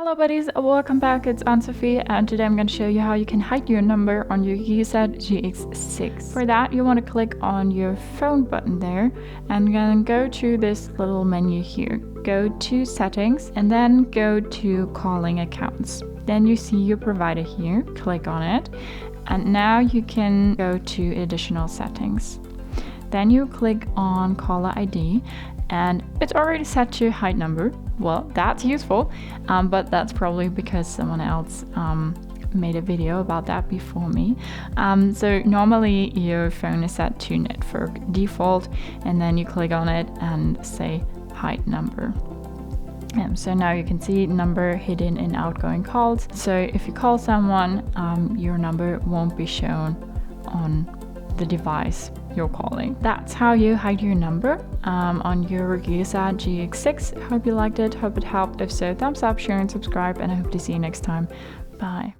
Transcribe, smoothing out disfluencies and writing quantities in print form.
Hello buddies, welcome back, it's Anne-Sophie, and today I'm going to show you how you can hide your number on your Gigaset GX6. For that you want to click on your phone button there and then go to this little menu here. Go to settings and then go to calling accounts. Then you see your provider here, click on it, and now you can go to additional settings. Then you click on caller ID and it's already set to hide number. Well, that's useful, but that's probably because someone else made a video about that before me. So normally your phone is set to network default, and then you click on it and say hide number. So now you can see number hidden in outgoing calls. So if you call someone, your number won't be shown on the device you're calling. That's how you hide your number on your Gigaset GX6. Hope you liked it, hope it helped. If so, thumbs up, share and subscribe, and I hope to see you next time. Bye.